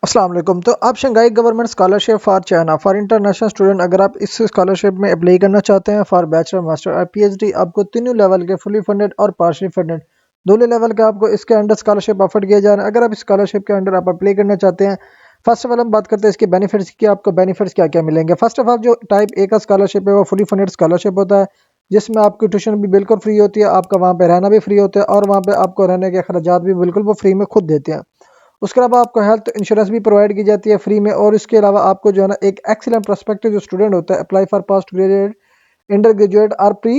अस्सलाम वालेकुम। तो आप Shanghai government scholarship for China for international student, अगर आप इस स्कॉलरशिप में अप्लाई करना चाहते हैं फॉर बैचलर मास्टर और पीएचडी, आपको तीनों लेवल के फुली फंडेड और पार्शली फंडेड दोनों लेवल का आपको इसके अंडर स्कॉलरशिप ऑफर किया जा रहा है। अगर आप इस स्कॉलरशिप के अंडर आप अप्लाई करना चाहते हैं, फर्स्ट ऑफ ऑल हम बात करते हैं इसके बेनिफिट्स की। आपको बेनिफिट्स क्या क्या मिलेंगे। फर्स्ट ऑफ ऑल जो टाइप ए का स्कॉलरशिप है वो फुली फंडेड स्कॉलरशिप होता है, जिसमें आपकी ट्यूशन भी बिल्कुल फ्री होती है, आपका वहाँ पे रहना भी फ्री होता है और वहाँ पे आपको रहने के खर्चात भी बिल्कुल वो फ्री में खुद देते हैं। उसके अलावा आपको हेल्थ इंश्योरेंस भी प्रोवाइड की जाती है फ्री में, और इसके अलावा आपको जो है ना एक एक्सीलेंट प्रोस्पेक्टिव जो स्टूडेंट होता है apply for post graduate, under graduate और प्री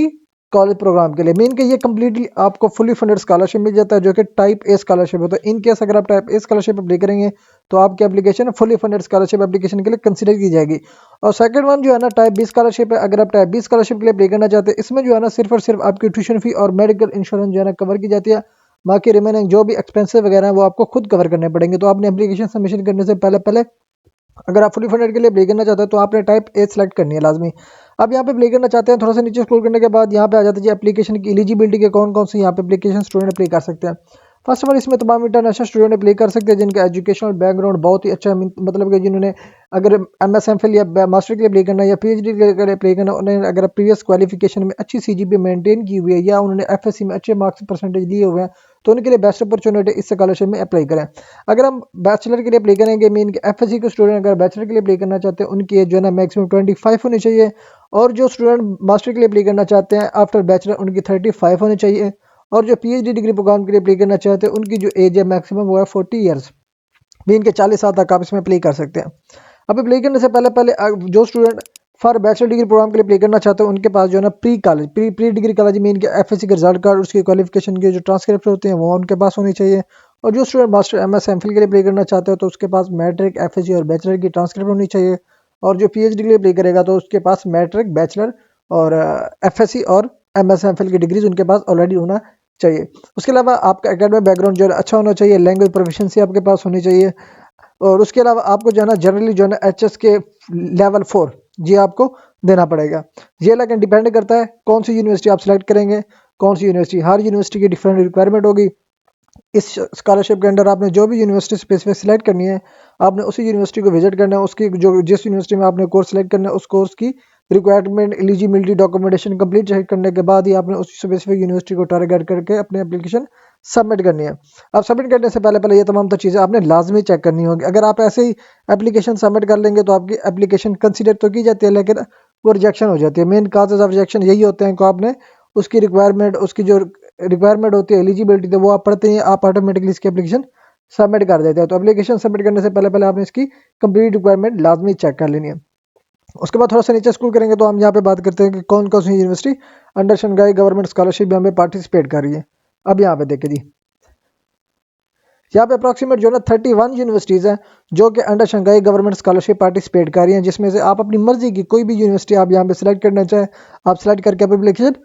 कॉलेज प्रोग्राम के लिए मीन के ये कम्प्लीटली आपको फुली फंडेड स्कॉलरशिप मिल जाता है, जो कि टाइप ए स्कॉलरशिप होता है। इन केस अगर आप टाइप ए स्कॉलरशिप अप्लाई करेंगे तो आपकी application fully funded scholarship application के लिए कंसिडर की जाएगी। और सेकंड वन जो है ना टाइप बी स्कॉलरशिप है। अगर आप टाइप बी स्कॉलरशिप के लिए अप्लाई करना चाहते हैं, इसमें जो है ना सिर्फ और सिर्फ आपकी ट्यूशन फी और मेडिकल इंश्योरेंस जो है ना कवर की जाती है। बाकी रिमेनिंग जो भी एक्सपेंसिव वगैरह है वो आपको खुद कवर करने पड़ेंगे। तो आपने एप्लीकेशन सबमिशन करने से पहले पहले अगर आप फुली फंडेड के लिए अप्लाई करना चाहते हैं तो आपने टाइप ए सेलेक्ट करनी है लाजमी। अब यहाँ पे अप्लाई करना चाहते हैं, थोड़ा सा नीचे स्क्रॉल करने के बाद यहाँ पे आ जाता है जी एप्लीकेशन की एलिजिबिलिटी के कौन कौन से यहाँ पे एप्लीकेशन स्टूडेंट अप्लाई कर सकते हैं। फर्स्ट ऑफ ऑल इसमें तमाम इंटरनेशनल स्टूडेंट अप्लाई कर सकते हैं जिनका एजुकेशनल बैकग्राउंड बहुत ही अच्छा है, मतलब कि जिन्होंने अगर एमएस एमफिल या मास्टर के लिए अप्लाई करना है या पीएचडी के लिए अप्लाई करना है, उन्होंने अगर प्रीवियस क्वालिफिकेशन में अच्छी सीजीपीए मेंटेन की हुई है या उन्होंने एफएससी में अच्छे मार्क्स परसेंटेज लिए हुए हैं, तो उनके लिए बेस्ट अपॉर्चुनिटी इस स्कॉलरशिप में अप्लाई करें। अगर हम बैचलर के लिए अप्लाई करेंगे, मीन के एफएससी के स्टूडेंट अगर बैचलर के लिए अप्लाई करना चाहते हैं, उनकी एज जो है ना मैक्सिमम 25 होनी चाहिए। और जो स्टूडेंट मास्टर के लिए अप्लाई करना चाहते हैं आफ्टर बैचलर, उनकी 35 होनी चाहिए। और जो पीएचडी डिग्री प्रोग्राम के लिए अप्लाई करना चाहते हैं, उनकी जो एज है मैक्सिमम वो है 40 ईयर्स, मीन के 40 साल तक आप इसमें अप्लाई कर सकते हैं। अब अप्लाई करने से पहले पहले जो student for bachelor degree programme के लिए अप्लाई करना चाहते हैं, उनके पास जो है ना pre college pre degree college mean के एफएससी के रिजल्ट कार्ड, उसकी क्वालिफिकेशन के जो ट्रांसक्रिप्ट होते हैं वो उनके पास होनी चाहिए। और जो स्टूडेंट मास्टर एमएस एमफिल के लिए अप्लाई करना चाहते हो तो उसके पास मैट्रिक एफएससी और बैचलर की ट्रांसक्रिप्ट होनी चाहिए। और जो पीएचडी के लिए अप्लाई करेगा तो उसके पास मैट्रिक बैचलर और एफएससी और एमएस एमफिल की डिग्रीज उनके पास ऑलरेडी होना चाहिए। उसके अलावा आपका एकेडमिक बैकग्राउंड जो है अच्छा होना चाहिए, लैंग्वेज प्रोफिशिएंसी आपके पास होनी चाहिए। और उसके अलावा आपको जो है ना जनरली जो है ना एचएस के लेवल 4 ये आपको देना पड़ेगा। ये लेकिन डिपेंड करता है कौन सी यूनिवर्सिटी आप सेलेक्ट करेंगे, कौन सी यूनिवर्सिटी, हर यूनिवर्सिटी की डिफरेंट रिक्वायरमेंट होगी। इस स्कॉलरशिप के अंडर आपने जो भी यूनिवर्सिटी स्पेसिफिक सेलेक्ट करनी है, आपने उसी यूनिवर्सिटी को विजिट करना है, उसकी जो जिस यूनिवर्सिटी में आपने कोर्स सेलेक्ट करना है उस कोर्स की requirement eligibility documentation complete check करने के बाद ही आपने उस स्पेसिफिक यूनिवर्सिटी को टारगेट करके अपनी एप्लीकेशन सबमिट करनी है। अब सबमिट करने से पहले पहले ये तमाम तो चीज़ें आपने लाजमी चेक करनी होगी। अगर आप ऐसे ही एप्लीकेशन सबमिट कर लेंगे तो आपकी एप्लीकेशन कंसिडर तो की जाती है लेकिन वो रिजेक्शन हो जाती है। मेन काजेज ऑफ रिजेक्शन यही होते हैं कि आपने उसकी रिक्वायरमेंट, उसकी जो रिक्वायरमेंट होती है एलिजिबिलिटी, तो वो आप पढ़ते हैं, आप ऑटोमेटिकली इसकी एप्लीकेशन सबमिट कर देते हैं। तो एप्लीकेशन सबमिट करने से पहले पहले आपने इसकी कंप्लीट रिक्वायरमेंट लाजमी चेक कर लेनी है। उसके बाद थोड़ा सा नीचे स्क्रॉल करेंगे तो हम यहाँ पे बात करते हैं कि कौन कौन सी university under Shanghai government scholarship यहाँ पे पार्टिसिपेट कर रही है। अब यहाँ पे देखिए जी, यहाँ पे अप्रॉक्सीमेट जो है ना 31 यूनिवर्सिटीज़ हैं जो कि under Shanghai government scholarship participate कर रही हैं, जिसमें से आप अपनी मर्जी की कोई भी यूनिवर्सिटी आप यहाँ पे सिलेक्ट करना चाहें, आप सिलेक्ट करके अपनी एप्लीकेशन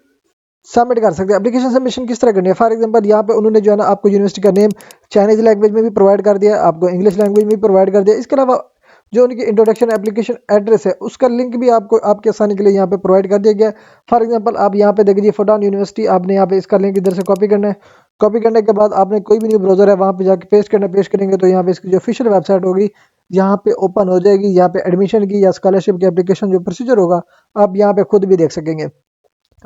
सबमिट कर सकते हैं। एप्लीकेशन सबमिशन किस तरह करनी है, फॉर एग्जांपल यहाँ पे उन्होंने जो है ना आपको यूनिवर्सिटी का नेम चाइनीज लैंग्वेज में भी प्रोवाइड कर दिया, आपको इंग्लिश लैंग्वेज में भी प्रोवाइड कर दिया। इसके अलावा जो उनकी इंट्रोडक्शन एप्लीकेशन एड्रेस है उसका लिंक भी आपको आपके आसानी के लिए यहाँ पे प्रोवाइड कर दिया गया है। फॉर एग्जांपल आप यहाँ पे देखिए फुटान यूनिवर्सिटी, आपने यहाँ पे इसका लिंक इधर से कॉपी करना है। कॉपी करने के बाद आपने कोई भी न्यू ब्राउजर है वहाँ पे जाके पेस्ट करना, पेस्ट करेंगे तो यहाँ पे इसकी जो ऑफिशियल वेबसाइट होगी यहाँ पे ओपन हो जाएगी। यहाँ पे एडमिशन की या स्कॉलरशिप की एप्लीकेशन जो प्रोसीजर होगा आप यहाँ पे खुद भी देख सकेंगे।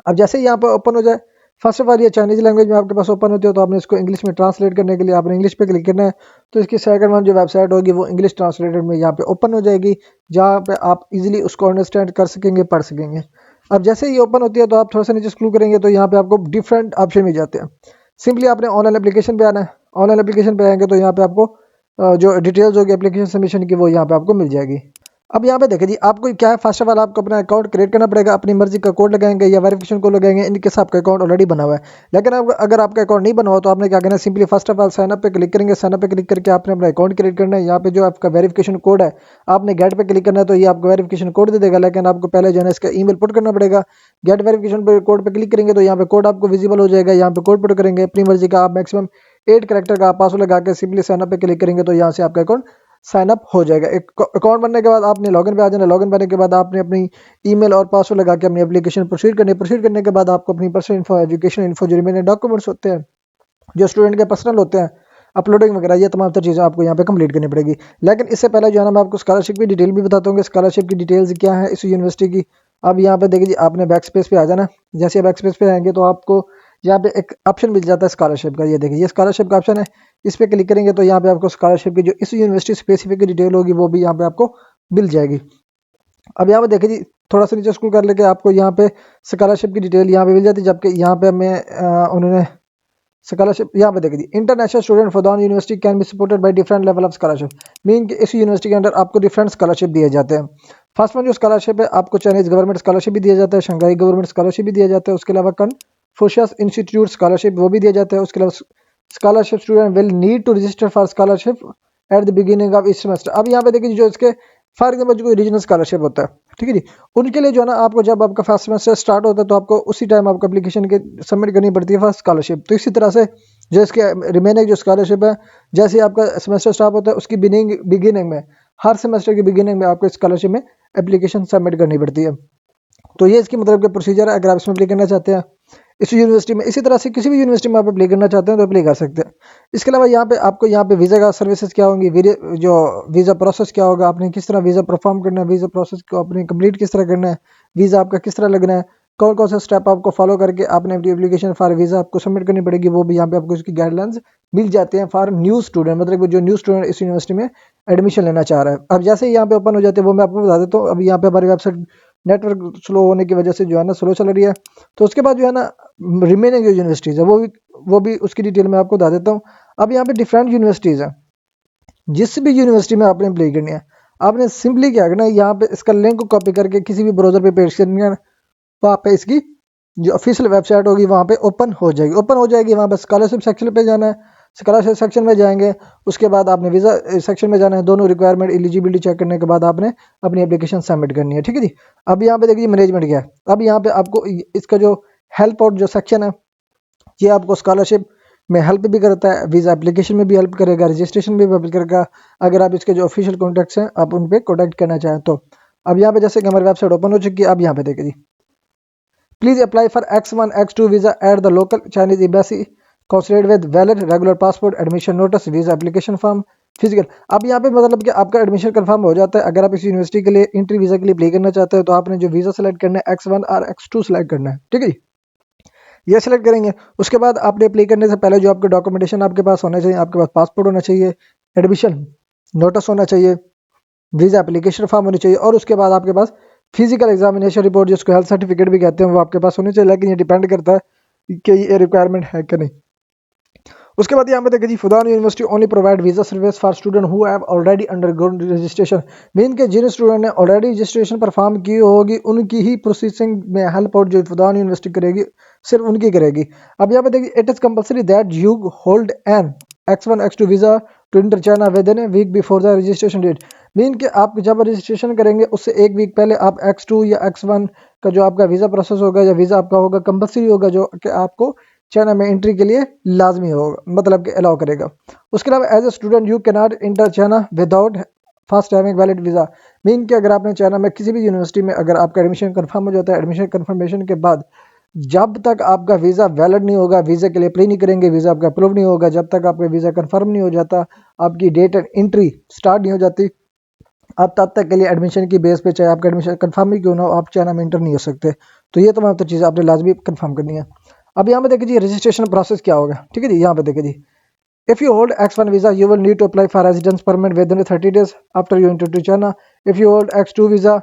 अब जैसे ही यहाँ पर ओपन हो जाए, फर्स्ट ऑफ ऑल ये चाइनीज लैंग्वेज में आपके पास ओपन होती है तो आपने इसको इंग्लिश में ट्रांसलेट करने के लिए आपने इंग्लिश पे क्लिक करना है। तो इसकी सेकंड वन जो वेबसाइट होगी वो इंग्लिश ट्रांसलेटेड में यहाँ पे ओपन हो जाएगी, जहाँ पे आप इजीली उसको अंडरस्टैंड कर सकेंगे, पढ़ सकेंगे। अब जैसे ही ओपन होती है तो आप थोड़ा सा नीचे स्क्रॉल करेंगे तो यहाँ पे आपको डिफरेंट ऑप्शन मिल जाते हैं। सिंपली आपने ऑनलाइन एप्लीकेशन पे आना है। ऑनलाइन एप्लीकेशन पे आएंगे तो यहाँ पे आपको जो डिटेल्स होगी एप्लीकेशन सबमिशन की वो यहाँ पे आपको मिल जाएगी। अब यहाँ पे देखिए जी, आपको क्या है, फर्स्ट ऑफ ऑल आपको अपना अकाउंट क्रिएट करना पड़ेगा, अपनी मर्जी का कोड लगाएंगे या वेरिफिकेशन कोड लगाएंगे, इनके साथ आपका अकाउंट ऑलरेडी बना हुआ है। लेकिन अगर आपका अकाउंट नहीं बना हुआ तो आपने क्या करना है, simply first of all sign up पे क्लिक करेंगे। साइन अप पे क्लिक करके आपने अपना अकाउंट क्रिएट करना है। यहाँ पे जो आपका वेरिफिकेशन कोड है आपने गेट पे क्लिक करना है तो ये आपको वेरिफिकेशन कोड दे देगा, लेकिन आपको पहले जो है इसका ईमेल पुट करना पड़ेगा। गेट वेरिफिकेशन कोड पे क्लिक करेंगे तो यहाँ पे कोड आपको विजिबल हो जाएगा। यहाँ पे कोड पुट करेंगे अपनी मर्जी का, आप मैक्सिमम 8 कैरेक्टर का पासवर्ड लगा के सिंपली साइन अप पे क्लिक करेंगे तो यहाँ से आपका अकाउंट साइन अप हो जाएगा। एक अकाउंट बनने के बाद आपने लॉगिन पे आ जाना। लॉगिन बनने के बाद आपने अपनी ईमेल और पासवर्ड लगा के अपनी एप्लीकेशन प्रोसीड करनी। प्रोसीड करने के बाद आपको अपनी पर्सनल इन्फो, एजुकेशन इन्फो, जो रिमेनिंग डॉक्यूमेंट्स होते हैं जो स्टूडेंट के पर्सनल होते हैं, अपलोडिंग वगैरह, ये तमाम तर चीज़ें आपको यहाँ पे कंप्लीट करनी पड़ेगी। लेकिन इससे पहले जो है ना मैं आपको स्कॉलरशिप की डिटेल भी बताता हूँ कि स्कॉलरशिप की डिटेल्स क्या है इस यूनिवर्सिटी की। अब यहाँ पे देखिए जी, आपने बैक स्पेस पे आ जाना। जैसे बैक स्पेस पे आएंगे तो आपको यहाँ पे एक ऑप्शन मिल जाता है स्कॉलरशिप का। ये देखिए, ये स्कॉलरशिप का ऑप्शन है। इस पे क्लिक करेंगे तो यहाँ पे आपको स्कॉलरशिप की जो इस यूनिवर्सिटी स्पेसिफिक डिटेल होगी वो भी यहाँ पे आपको मिल जाएगी। अब यहाँ पे देखिए जी, थोड़ा सा नीचे स्क्रॉल कर लेके आपको यहाँ पे स्कॉलरशिप की डिटेल यहाँ पे मिल जाती है। जबकि यहाँ पे हमें उन्होंने स्कॉलरशिप यहाँ पे देखिए जी, international student for university can be supported by different level of scholarship. Mean कि इस यूनिवर्सिटी के अंदर आपको डिफरेंट स्कॉलरशिप दिए जाते हैं। फर्स्ट वन जो स्कॉलरशिप है, आपको चाइनीज गवर्नमेंट स्कॉलरशिप भी दिया जाता है, शंघाई गवर्नमेंट स्कॉलरशिप भी दिया जाता है। उसके अलावा कन्फुशियस इंस्टीट्यूट स्कॉलरशिप वो भी दिया जाता है। उसके अलावा scholarship student will need to register for scholarship at the beginning of each semester. अब यहाँ पे देखिए जो इसके फॉर एग्जाम्पल जो कोई रीजनल स्कॉलरशिप होता है, ठीक है जी, उनके लिए जो है ना आपको जब आपका फर्स्ट सेमेस्टर स्टार्ट होता है तो आपको उसी टाइम आपको एप्लीकेशन के सबमिट करनी पड़ती है फर्स्ट स्कॉलरशिप। तो इसी तरह से जो इसके रिमेनिंग जो स्कॉलरशिप है, जैसे आपका सेमेस्टर स्टार्ट होता है उसकी बिगिनिंग में, हर सेमेस्टर की बिगिनिंग में आपको स्कॉलरशिप में एप्लीकेशन सबमिट करनी पड़ती है। तो ये इसकी मतलब कि प्रोसीजर है अगर आप इसमें अप्लाई करना चाहते हैं इस यूनिवर्सिटी में। इसी तरह से किसी भी यूनिवर्सिटी में आप अप्लाई करना चाहते हैं तो अप्लाई कर सकते हैं। इसके अलावा यहाँ पे आपको यहाँ पे वीज़ा का सर्विसेज क्या होंगी, जो वीज़ा प्रोसेस क्या होगा, आपने किस तरह वीज़ा परफॉर्म करना है, वीज़ा प्रोसेस को आपने कंप्लीट किस तरह करना है, वीज़ा आपका किस तरह लगना है, कौन कौन सा स्टेप आपको फॉलो करके आपने अपनी एप्लीकेशन फॉर वीज़ा आपको सबमिट करनी पड़ेगी, वो भी यहाँ पे आपको इसकी गाइडलाइंस मिल जाते हैं फॉर न्यू स्टूडेंट, मतलब जो न्यू स्टूडेंट इस यूनिवर्सिटी में एडमिशन लेना चाह रहा है। अब जैसे ही यहाँ पे ओपन हो जाते हैं वो मैं आपको बता देता हूँ। अभी यहाँ पे हमारी वेबसाइट नेटवर्क स्लो होने की वजह से जो है ना स्लो चल रही है। तो उसके बाद जो है ना रिमेनिंग जो यूनिवर्सिटीज़ है वो भी उसकी डिटेल में आपको बता देता हूँ। अब यहाँ पे डिफरेंट यूनिवर्सिटीज़ हैं। जिस भी यूनिवर्सिटी में आपने अप्लाई करनी है, आपने सिंपली क्या करना है, यहाँ पे इसका लिंक कॉपी करके किसी भी ब्राउजर पे पेस्ट करनी है। वहाँ पे इसकी जो ऑफिशियल वेबसाइट होगी वहाँ पे ओपन हो जाएगी। वहाँ पे स्कॉलरशिप सेक्शन पे जाना है। स्कॉलरशिप सेक्शन में जाएंगे, उसके बाद आपने वीज़ा सेक्शन में जाना है। दोनों रिक्वायरमेंट एलिजिबिलिटी चेक करने के बाद आपने अपनी एप्लीकेशन सबमिट करनी है, ठीक है जी। अब यहाँ पे देखिए मैनेजमेंट क्या है। अब यहाँ पे आपको इसका जो हेल्प आउट जो सेक्शन है, ये आपको स्कॉलरशिप में हेल्प भी करता है, वीज़ा एप्लीकेशन में भी हेल्प करेगा, रजिस्ट्रेशन में भी हेल्प करेगा। अगर आप इसके जो ऑफिशियल कॉन्टैक्ट्स हैं आप उन पर कॉन्टैक्ट करना चाहें तो। अब यहाँ पे जैसे कि हमारी वेबसाइट ओपन हो चुकी है। अब यहाँ पे देखिए जी, please apply for X1 X2 visa at the local Chinese embassy consulate with valid regular passport admission notice visa application form physical. अब यहाँ पे मतलब कि आपका एडमिशन कंफर्म हो जाता है। अगर आप इस यूनिवर्सिटी के लिए इंट्री वीजा के लिए अप्लाई करना चाहते हैं तो आपने जो वीजा सेलेक्ट करना है X1 और X2 सेलेक्ट करना है, ठीक है जी। ये सेलेक्ट करेंगे, उसके बाद आपने अप्लाई करने से पहले जो आपके डॉक्यूमेंटेशन आपके पास होना चाहिए, आपके पास पासपोर्ट होना चाहिए, एडमिशन नोटिस होना चाहिए, वीज़ा एप्लीकेशन फॉर्म होनी चाहिए, और उसके बाद आपके पास फिजिकल एग्जामिनेशन रिपोर्ट जिसको हेल्थ सर्टिफिकेट भी कहते हैं वो आपके पास होनी चाहिए। लेकिन ये डिपेंड करता है कि ये रिक्वायरमेंट है कि नहीं। उसके बाद यहाँ पे देखिए जी, Fudan University only provide visa service for student who have already undergone registration. Mean के जिन स्टूडेंट ने ऑलरेडी रजिस्ट्रेशन परफॉर्म की होगी उनकी ही प्रोसेसिंग में हेल्प आउट जो फुदान यूनिवर्सिटी करेगी सिर्फ उनकी करेगी। अब यहाँ पे देखिए, it is compulsory that you hold an X1 X2 visa to enter China within a week before the registration date. Mean कि आप जब रजिस्ट्रेशन करेंगे उससे एक वीक पहले आप X2 या X1 का जो आपका वीज़ा प्रोसेस होगा या वीज़ा आपका होगा कंपल्सरी होगा, जो कि आपको चाइना में एंट्री के लिए लाजमी होगा, मतलब कि अलाउ करेगा। उसके अलावा as a student you can not enter China without first having valid visa. Mean कि अगर आपने चाइना में किसी भी यूनिवर्सिटी में अगर आपका एडमिशन कंफर्म हो जाता है, एडमिशन कंफर्मेशन के बाद जब तक आपका वीज़ा वैलिड नहीं होगा, वीज़ा के लिए अप्लाई नहीं करेंगे, वीज़ा आपका अप्रूव नहीं होगा, जब तक आपका वीज़ा कंफर्म नहीं हो जाता, आपकी डेट एंड एंट्री स्टार्ट नहीं हो जाती, आप तब तक के लिए एडमिशन की बेस पे चाहे आपका एडमिशन कंफर्म ही क्यों ना हो, आप चाइना में इंटर नहीं हो सकते। तो ये तमाम तो चीज़ें आपने लाजमी कंफर्म करनी है। अब यहाँ पे देखिए जी, रजिस्ट्रेशन प्रोसेस क्या होगा, ठीक है जी। यहाँ पे देखिए जी, if you hold X1 visa you will need to apply for residence permit within 30 days after you enter to China. If you hold X2 visa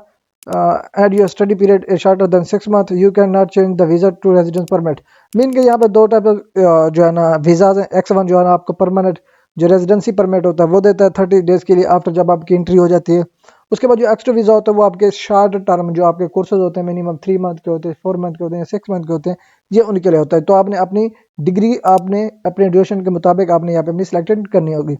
and your study period is shorter than 6 months you cannot change the visa to residence permit. Mean के यहाँ पे दो type जो है ना visas हैं। X1 जो है ना आपको परमानेंट जो रेजिडेंसी परमिट होता है वो देता है 30 डेज़ के लिए आफ्टर जब आपकी एंट्री हो जाती है। उसके बाद जो X2 वीज़ा होता है वो आपके शॉर्ट टर्म जो आपके कोर्सेज होते हैं, मिनिमम 3 मंथ के होते हैं, 4 मंथ के होते हैं, 6 मंथ के होते हैं, ये उनके लिए होता है। तो आपने अपनी डिग्री आपने अपने ड्यूरेशन के मुताबिक आपने यहाँ पे अपनी सिलेक्टेड करनी होगी।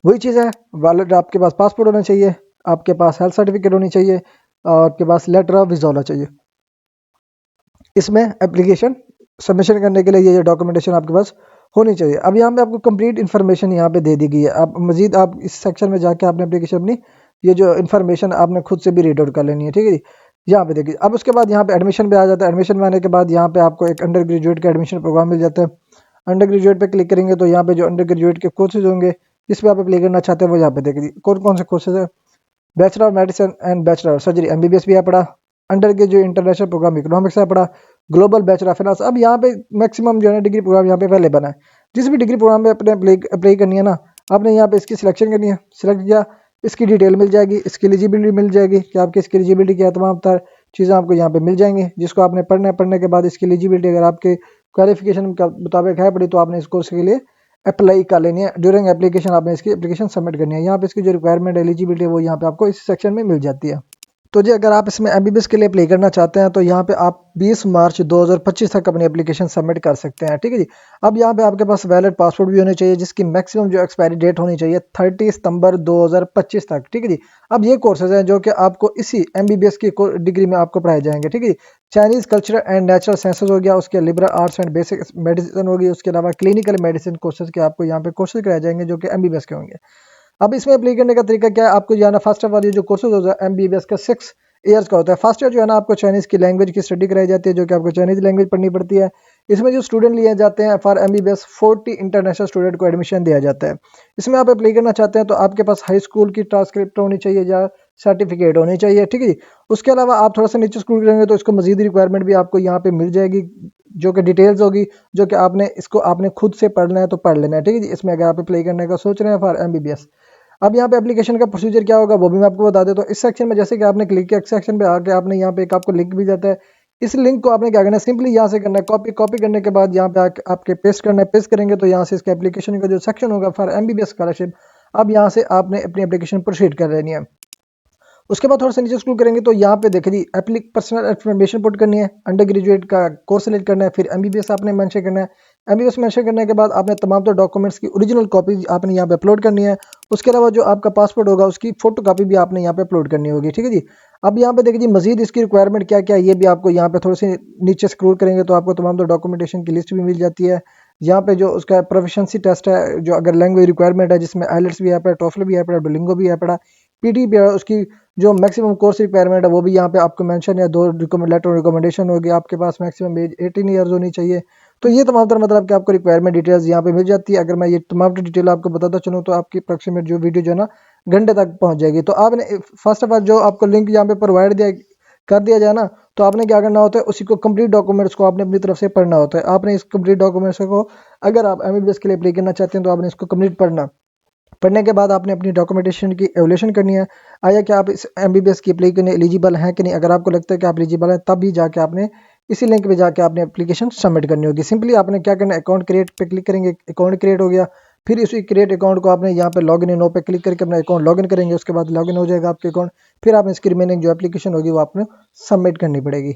वही चीज़ है, वैलिड आपके पास पासपोर्ट होना चाहिए, आपके पास हेल्थ सर्टिफिकेट होनी चाहिए, और आपके पास लेटर ऑफ वीज़ा होना चाहिए। इसमें एप्लीकेशन सबमिशन करने के लिए ये डॉक्यूमेंटेशन आपके पास होनी चाहिए। अब यहाँ पे आपको कंप्लीट इन्फॉर्मेशन यहाँ पे दे दी गई है। आप मजीद आप इस सेक्शन में जाके आपने एप्लीकेशन अपनी ये जो इन्फॉर्मेशन आपने खुद से भी रीड आउट कर लेनी है, ठीक है जी। यहाँ पे देखिए, अब उसके बाद यहाँ पे एडमिशन पे आ जाता है। एडमिशन में आने के बाद यहाँ पे आपको एक अंडर ग्रेजुएट का एडमिशन प्रोग्राम मिल जाता है। अंडर ग्रेजुएट पे क्लिक करेंगे तो यहाँ पे जो अंडर ग्रेजुएट के कोर्सेज होंगे जिस पे आप अप्लाई करना चाहते हैं वो यहाँ पे देखिए कौन कौन से कोर्सेज है। Bachelor of medicine and bachelor of surgery MBBS भी है पढ़ा। अंडर के जो इंटरनेशनल प्रोग्राम इकोनॉमिक्स है पढ़ा। Global bachelor of finance. अब यहाँ पे मैक्सिमम जो है डिग्री प्रोग्राम यहाँ पे अवेलेबल है। जिस भी डिग्री प्रोग्राम में अपने अप्लाई करनी है ना, आपने यहाँ पे इसकी सिलेक्शन करनी है। सिलेक्ट किया, इसकी डिटेल मिल जाएगी, इसकी एलिजिबिलिटी मिल जाएगी कि आपकी इसकी एलिजिबिलिटी क्या है, तमाम तर चीज़ें आपको यहाँ पे मिल जाएंगी जिसको आपने पढ़ना है। पढ़ने के बाद इसकी एलिजिबिलिटी अगर आपके क्वालिफिकेशन के मुताबिक है पढ़ी तो आपने इस कोर्स के लिए अप्लाई कर लेनी है। ड्यूरिंग एप्लीकेशन आपने इसकी एप्लीकेशन सबमिट करनी है। यहाँ पे इसकी जो रिक्वायरमेंट एलिजिबिलिटी है वो यहाँ पे आपको इस सेक्शन में मिल जाती है। तो जी अगर आप इसमें एमबीबीएस के लिए अप्लाई करना चाहते हैं तो यहाँ पे आप 20 मार्च 2025 तक अपनी एप्लीकेशन सबमिट कर सकते हैं। ठीक है जी। अब यहाँ पे आपके पास वैलिड पासपोर्ट भी होने चाहिए जिसकी मैक्सिमम जो एक्सपायरी डेट होनी चाहिए 30 सितंबर 2025 तक। ठीक है जी। अब ये कोर्सेज हैं जो कि आपको इसी एमबीबीएस की डिग्री में आपको पढ़ाए जाएंगे। ठीक है जी। Chinese culture and natural sciences हो गया, उसके liberal arts and basic medicine होगी, उसके अलावा क्लिनिकल मेडिसिन कोर्सेज के आपको यहाँ पे कोर्सेज कराए जाएंगे जो कि एमबीबीएस के होंगे। अब इसमें अप्लाई करने का तरीका क्या है, आपको जाना फर्स्ट ऑफ ऑल ये जो कोर्सेज होता है एमबीबीएस का 6 ईयर्स का होता है। फर्स्ट ईयर जो है ना आपको चाइनीज़ की लैंग्वेज की स्टडी कराई जाती है जो कि आपको चाइनीज़ लैंग्वेज पढ़नी पड़ती है। इसमें जो स्टूडेंट लिए जाते हैं फॉर एमबीबीएस 40 इंटरनेशनल स्टूडेंट को एडमिशन दिया जाता है। इसमें आप अप्लाई करना चाहते हैं तो आपके पास हाई स्कूल की ट्रांसक्रिप्ट होनी चाहिए या सर्टिफिकेट होनी चाहिए। ठीक है जी। उसके अलावा आप थोड़ा सा नीचे स्कूल करेंगे तो इसको मजीद रिक्वायरमेंट भी आपको यहाँ पे मिल जाएगी जो कि डिटेल्स होगी जो कि आपने इसको आपने खुद से पढ़ना है तो पढ़ लेना है। ठीक है जी। इसमें अगर आप अप्लाई करने का सोच रहे हैं फॉर एमबीबीएस। अब यहाँ पे एप्लीकेशन का प्रोसीजर क्या होगा वो भी मैं आपको बता देता हूँ। इस सेक्शन में जैसे कि आपने क्लिक किया, सेक्शन पे आके आपने यहाँ पे एक आपको लिंक भी जाता है। इस लिंक को आपने क्या करना है, सिंपली यहाँ से करना है कॉपी। कॉपी करने के बाद यहाँ पे आपके पेस्ट करना है। पेस्ट करेंगे तो यहाँ से इसके एप्लीकेशन का जो सेक्शन होगा फॉर एमबीबीएस स्कॉलरशिप, अब यहाँ से आपने अपनी एप्लीकेशन प्रोसीड कर लेनी है। उसके बाद थोड़ा सा नीचे स्क्रॉल करेंगे तो यहाँ पे देखिए जी पर्सनल इन्फॉर्मेशन पुट करनी है, अंडर ग्रेजुएट का कोर्स सेलेक्ट करना है, फिर एमबीबीएस आपने मेंशन करना है। एमबीबीएस मेंशन करने के बाद आपने तमाम तो डॉक्यूमेंट्स की ओरिजिनल कॉपी आपने यहाँ पे अपलोड करनी है। उसके अलावा जो आपका पासपोर्ट होगा उसकी फोटो कॉपी भी आपने यहाँ पे अपलोड करनी होगी। ठीक है जी। अब यहाँ पे देखिए जी मजीद इसकी रिक्वायरमेंट क्या क्या है ये भी आपको यहाँ पे थोड़े से नीचे स्क्रॉल करेंगे तो आपको तमाम तो डॉक्यूमेंटेशन की लिस्ट भी मिल जाती है। यहाँ पे जो उसका प्रोफिशिएंसी टेस्ट है, जो अगर लैंग्वेज रिक्वायरमेंट है जिसमें आइलेट्स भी है पड़ा, टोफल भी है पड़ा, डुलिंगो भी है पड़ा, पीटी भी है, उसकी जो मैक्सिमम कोर्स रिक्वायरमेंट है वो भी यहाँ पे आपको मेंशन है। 2 लेटर रिकमेंडेशन होगी, आपके पास मैक्सिमम एज 18 ईयर्स होनी चाहिए। तो ये तमाम तर मतलब कि आपको रिक्वायरमेंट डिटेल्स यहाँ पे मिल जाती है। अगर मैं ये तमाम डिटेल आपको बताता चलूँ तो आपकी अप्रॉक्सीमेट जो वीडियो जो है ना घंटे तक पहुँच जाएगी। तो आपने फर्स्ट ऑफ ऑल जो आपको लिंक यहाँ पे प्रोवाइड दिया कर दिया जाए ना, तो आपने क्या करना होता है उसी को कंप्लीट डॉक्यूमेंट्स को आपने अपनी तरफ से पढ़ना होता है। आपने इस कंप्लीट डॉक्यूमेंट्स को अगर आप एमबीबीएस के लिए अप्लाई करना चाहते हैं तो आपने इसको कंप्लीट पढ़ने के बाद आपने अपनी डॉक्यूमेंटेशन की एवोल्यूशन करनी है। आया कि आप इस एमबीबीएस की अप्लाई करने एलिजिबल हैं कि नहीं। अगर आपको लगता है कि आप एलिजिबल हैं तब भी जाके आपने इसी लिंक पे जाके आपने एप्लीकेशन सबमिट करनी होगी। सिंपली आपने क्या करना है, अकाउंट क्रिएट पे क्लिक करेंगे, अकाउंट क्रिएट हो गया। फिर इसी क्रिएट अकाउंट को आपने यहाँ पे लॉगिन इन नो पे क्लिक करके अपना अकाउंट लॉगिन करेंगे। उसके बाद लॉगिन हो जाएगा आपके अकाउंट। फिर आपने इसकी रिमेनिंग जो एप्लीकेशन होगी वो आपने सबमिट करनी पड़ेगी।